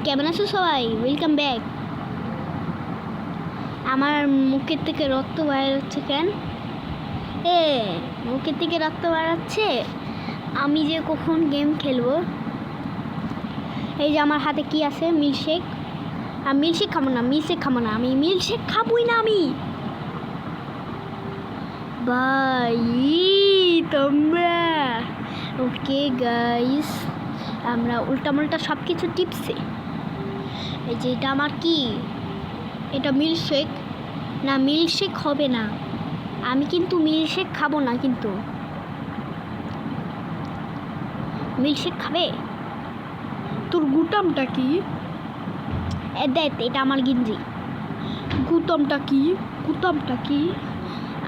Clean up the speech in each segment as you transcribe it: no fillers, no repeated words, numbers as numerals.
কেমন আছো সবাই? Welcome back. আমার মুখের থেকে রক্ত বাইর হচ্ছে কেন? মুখের থেকে রক্ত বাড়াচ্ছে। আমি যে কখন গেম খেলবো। এই যে আমার হাতে কি আছে? মিল্কশেক। আমি মিল্কশেক খাবো না, আমি মিল্কশেক খাবোই না আমি। ভাই তোমরা ওকে গাইস, আমরা উল্টা সব কিছু টিপসে। এই যে এটা আমার কি? এটা মিল্কশেক না, মিল্কশেক হবে না। আমি কিন্তু মিল্কশেক খাবো না। কিন্তু মিল্কশেক খাবে? তোর গুটামটা কি? দেখ, এটা আমার গিঞ্জি। গুতামটা কি?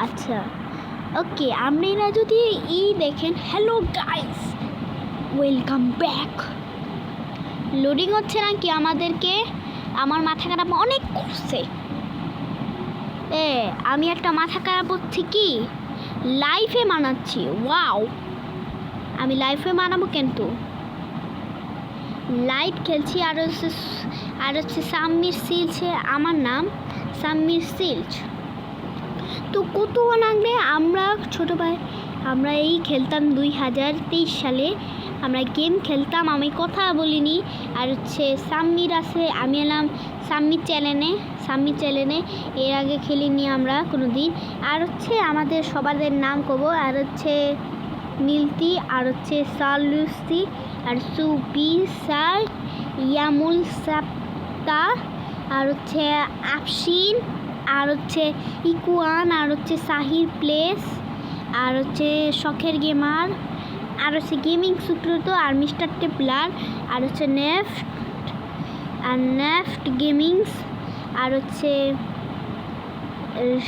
আচ্ছা ওকে, আপনারা যদি দেখেন, hello guys, welcome back. Loading হচ্ছে না কি আমাদেরকে? আমার মাথা খারাপ অনেক করছে। আমি একটা মাথা খারাপ হচ্ছে কি লাইফে মানাচ্ছি। ওয়াও, আমি লাইফে মানাবো কিন্তু লাইভ খেলছি। আর হচ্ছে সাম্মির সিলস, আমার নাম সাম্মির সিলস। তো কত লাগবে? আমরা ছোটো ভাই, আমরা খেলতাম 2023 সালে আমরা গেম খেলতাম। আমি কথা বলিনি। আর হচ্ছে সাম্মির আছে, আমি এলাম সাম্মির চ্যানেলে। এর আগে খেলিনি আমরা কোনো দিন। আর হচ্ছে আমাদের সবাদের নাম কবো। আর হচ্ছে নীলতি, আর হচ্ছে সালুসি, আর সুপি স্যার, ইয়ামুল সাপ্তা, আর হচ্ছে আফসিন, আর হচ্ছে ইকুয়ান, আর হচ্ছে সাহির প্লেস, আর হচ্ছে শখের গেমার, আর হচ্ছে গেমিং সুক্রত, আর মিস্টার টেপলার, আর হচ্ছে নেফট গেমিংস, আর হচ্ছে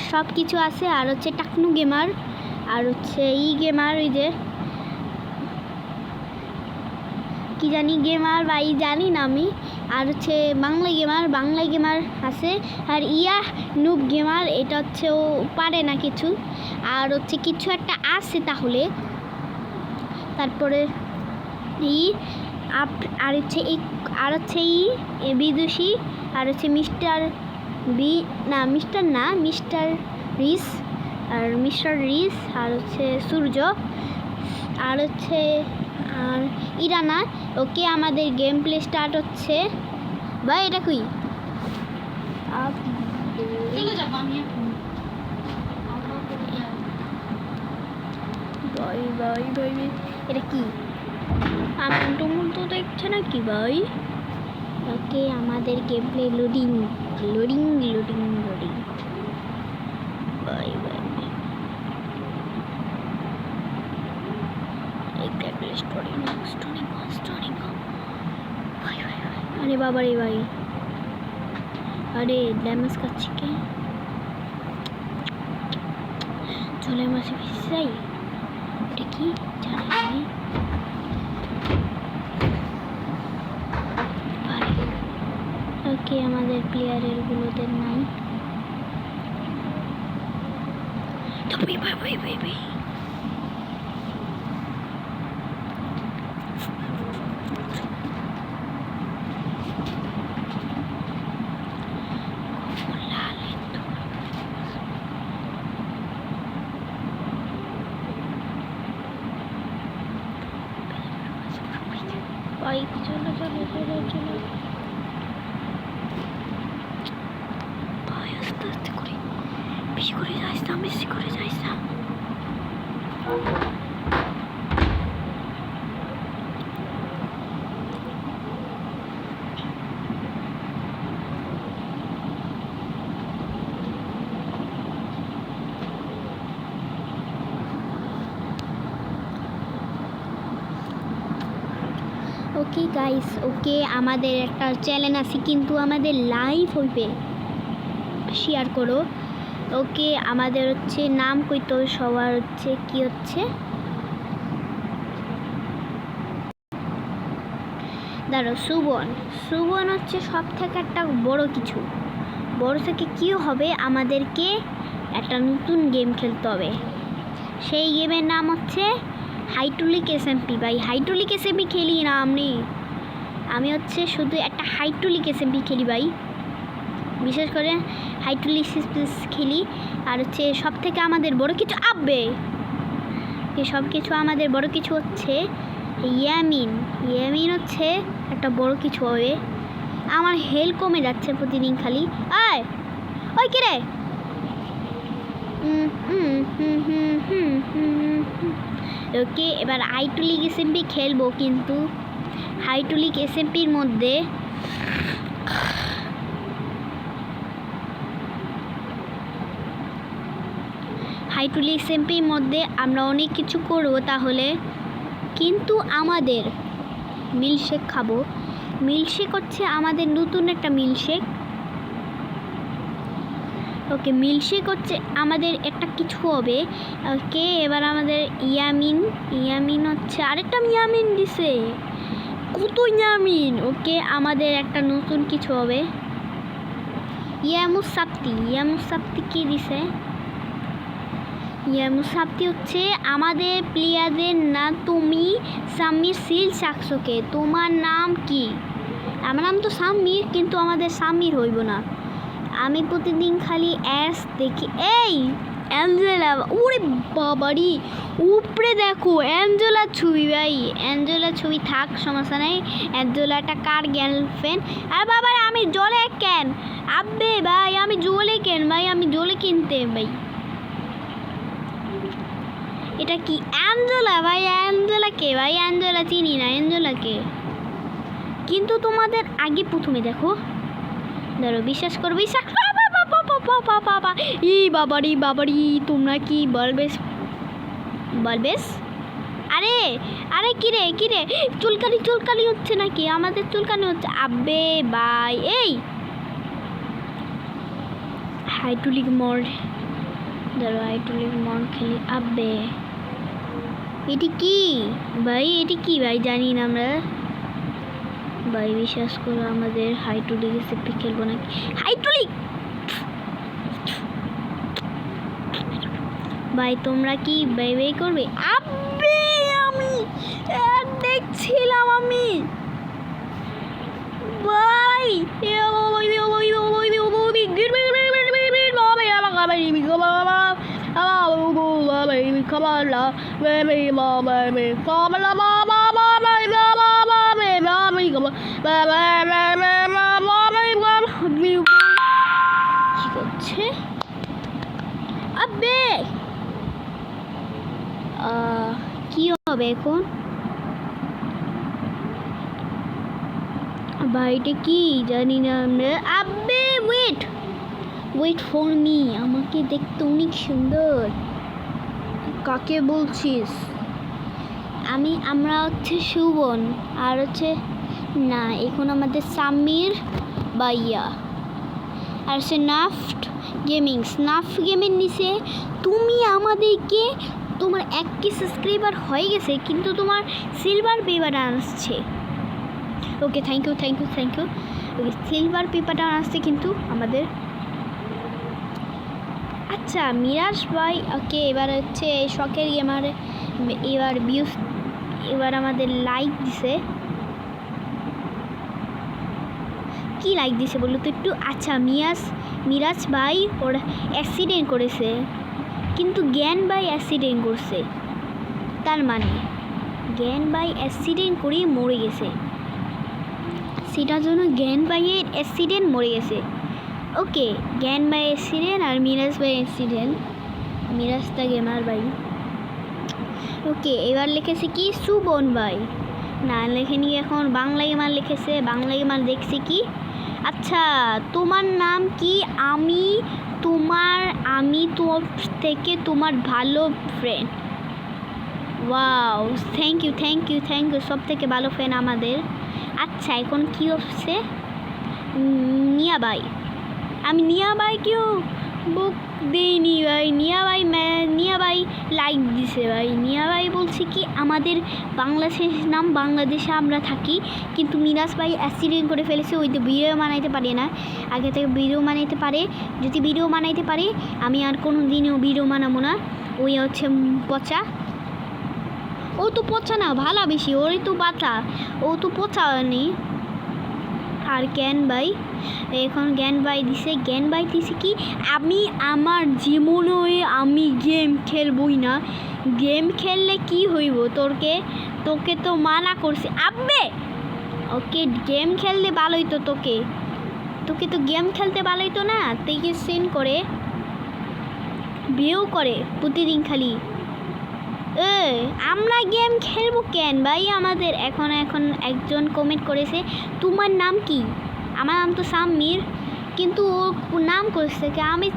সব কিছু আছে। আর হচ্ছে টাকনু গেমার, আর হচ্ছে গেমার, ওই যে কি জানি গেমার ভাই, জানি না আমি। আর হচ্ছে বাংলা গেমার আছে। আর নুব গেমার, এটা হচ্ছে ও পারে না কিছু। আর হচ্ছে কিছু একটা আছে তাহলে। তারপরে আর হচ্ছে বিদুষী, আর হচ্ছে মিস্টার রিস, আর হচ্ছে সূর্য, আর হচ্ছে আর ইরানা। ওকে, আমাদের গেম প্লে স্টার্ট হচ্ছে। ভাই এটা কই? ভাই এটা কি? আমি তো দেখছে না কি ভাই? ওকে, আমাদের গেম প্লে লোডিং। ভাই আরে বাবা রে ভাই, আরে ড্যামেজ খাচ্ছি কে? চলে মাসে বেশি যাই। এটা কি জানি? ওকে, আমাদের প্লেয়ারের গুলোদের নাই। ভাই চলো ভাই, আস্তে করে, বেশি করে যাইস না। ওকে গাইস, ওকে, আমাদের একটা চ্যানেল আছে কিন্তু আমাদের লাইভ হইবে, শেয়ার করো। ওকে, আমাদের হচ্ছে নাম কইতো সবার হচ্ছে কি হচ্ছে, দাঁড়ো, সুবন হচ্ছে সব থেকে একটা বড় কিছু। বড় থেকে কী হবে? আমাদেরকে একটা নতুন গেম খেলতে হবে। সেই গেমের নাম হচ্ছে হাইটুলিক এসএমপি। ভাই হাইটুলিক এসএমপি খেলি না আমি। আমি হচ্ছে শুধু একটা হাইড্রোলিক এসএমপি খেলি ভাই, বিশেষ করে হাইড্রোলিক খেলি। আর হচ্ছে সব থেকে আমাদের বড় কিছু আব্বে সব কিছু আমাদের বড় কিছু হচ্ছে ইয়ামিন হচ্ছে একটা বড় কিছু হবে। আমার হেল কমে যাচ্ছে প্রতিদিন খালি। আয় ওই কে রে? ওকে, এবার হাইড্রোলিক এসএমপি খেলবো, কিন্তু হাইড্রোলিক এসএমপির মধ্যে আমরা অনেক কিছু করব তাহলে, কিন্তু আমাদের মিল্কশেক খাবো। মিল্কশেক হচ্ছে আমাদের নতুন একটা মিল্কশেক। ওকে, মিল্কশেক হচ্ছে আমাদের একটা কিছু হবে। ওকে, এবার আমাদের ইয়ামিন হচ্ছে আরেকটা ইয়ামিন দিছে, কত ইয়ামিন। ওকে, আমাদের একটা নতুন কিছু হবে। ইয়ামুসাপ্তি কি দিছে? ইয়ামুসাপ্তি হচ্ছে আমাদের প্লেয়ারদের না। তুমি সাম্মির সিল সাকসোকে, তোমার নাম কি? আমার নাম তো সাম্মির, কিন্তু আমাদের সাম্মির হইব না। আমি প্রতিদিন খালি অ্যাস দেখি। এই অ্যাঞ্জেলা, ওরে বাবারি, উপরে দেখো অ্যাঞ্জেলার ছবি ভাই। অ্যাঞ্জেলার ছবি থাক, সমস্যা নেই। অ্যাঞ্জেলাটা কার গার্লফ্রেন্ড? আর বাবা আমি জলে কেন? আব্বে ভাই আমি জলে কেন ভাই? আমি জলে কিনতে ভাই। এটা কি অ্যাঞ্জেলা ভাই? অ্যাঞ্জেলা কে ভাই? অ্যাঞ্জেলা চিনি না অ্যাঞ্জেলাকে। কিন্তু তোমাদের আগে প্রথমে দেখো, ধরো বিশ্বাস করো, বিশ্বাস ই বাবারি তোমরা কি বলবেস? আরে কিরে চুলকানি হচ্ছে নাকি? আমাদের চুলকানি হচ্ছে। আব্বে ভাই এই হাইড্রোলিক মোড, ধরো হাইড্রোলিক মোড খেলি। আব্বে এটি কি ভাই? জানি না আমরা ভাই, বিশ্বাস করো আমাদের হাইড্রোলিক এসএমপি খেলবো নাকি? হাইড্রোলিক ভাই তোমরা কি বাই করবে? আব্বে আমি দেখছিলাম আমি ভাই কি করছে? আব্বে কি হবে এখন ভাইটা? কি জানি না আমরা। আব্বে ওয়েট ফর মি, আমাকে দেখতে অনেক সুন্দর। কাকে বলছিস? আমরা হচ্ছে সুবন, আর হচ্ছে না এখন আমাদের সামির ভাইয়া, আর হচ্ছে স্নাফ গেমিং নিচে। তুমি আমাদেরকে, তোমার 1K সাবস্ক্রাইবার হয়ে গেছে, কিন্তু তোমার সিলভার পেপারটা আসছে। Okay thank you. Okay, silver পেপারটা আসছে কিন্তু আমাদের। আচ্ছা মিরাজ ভাই, ওকে এবার হচ্ছে শখের গেমার এবার আমাদের লাইক দিছে। কি লাইক দিছে বলো তো একটু? আচ্ছা মিরাজ ভাই ওর অ্যাক্সিডেন্ট করেছে, কিন্তু জ্ঞান ভাই অ্যাক্সিডেন্ট করছে, তার মানে জ্ঞান ভাই অ্যাক্সিডেন্ট করে মরে গেছে, সেটার জন্য জ্ঞান ভাইয়ের অ্যাক্সিডেন্ট মরে গেছে। ওকে, জ্ঞান ভাই অ্যাক্সিডেন্ট আর মিরাজ ভাই অ্যাক্সিডেন্ট, মিরাজটা গেমার ভাই। ওকে, এবার লিখেছে কি সুবন ভাই, না লেখেনি, এখন বাংলা গেমার লিখেছে। বাংলা গেমার দেখছি কি। আচ্ছা তোমার নাম কি? আমি তোর থেকে তোমার ভালো ফ্রেন্ড। ওয়াও, থ্যাংক ইউ, সব থেকে ভালো ফ্রেন্ড আমাদের। আচ্ছা এখন কি হচ্ছে? নিয়া ভাই, আমি নিয়া ভাইকেও বুক দিইনি ভাই। নিয়া ভাই লাইক দিছে ভাই। নিয়া ভাই বলছে কি আমাদের বাংলাদেশের নাম, বাংলাদেশে আমরা থাকি, কিন্তু মিরাজ ভাই অ্যাক্সিডেন্ট করে ফেলেছে, ওই তো ভিডিও বানাইতে পারে না। আগে থেকে ভিডিও বানাইতে পারে, যদি ভিডিও বানাইতে পারে আমি আর কোনো দিনও ভিডিও বানাবো না। ওই হচ্ছে পচা, ও তো পচা না, ভালো বেশি, ওরই তো বাচ্চা, ও তো পচা নেই। আর জ্ঞান ভাই এখন জ্ঞান ভাই দিছে কি আমি আমার জীবনে আমি গেম খেলবই না। গেম খেললে কি হইব তোকে তো মানা করছি আব্বে। ওকে গেম খেলতে ভালোই তো তোকে তো গেম খেলতে ভালোই তো না, তুই সেন্ড করে বিয়েও করে প্রতিদিন খালি। আমরা গেম খেলবো কেন ভাই? আমাদের এখন একজন কমেন্ট করেছে তোমার নাম কি? আমার নাম তো সাম্মির, কিন্তু ও নাম করেছে কি আমি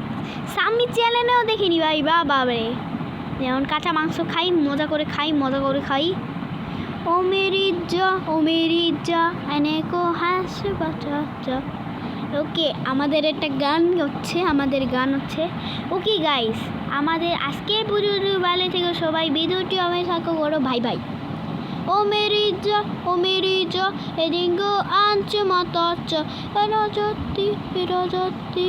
সাম্মির চ্যানেলেও দেখিনি ভাই। বাবারে যেমন কাঁচা মাংস খাই মজা করে খাই। ও মেরি যা এনে কো হাস বাচ্চা। ওকে আমাদের গান হচ্ছে। ওকে গাইস আমাদের আজকে পর্যন্ত ভালো থেকে সবাই ভিডিওটি আমি থাকো করো ভাই। ও মেরি যা এদিঙ্গো আনছে মাতাচ্চা রাজত্তি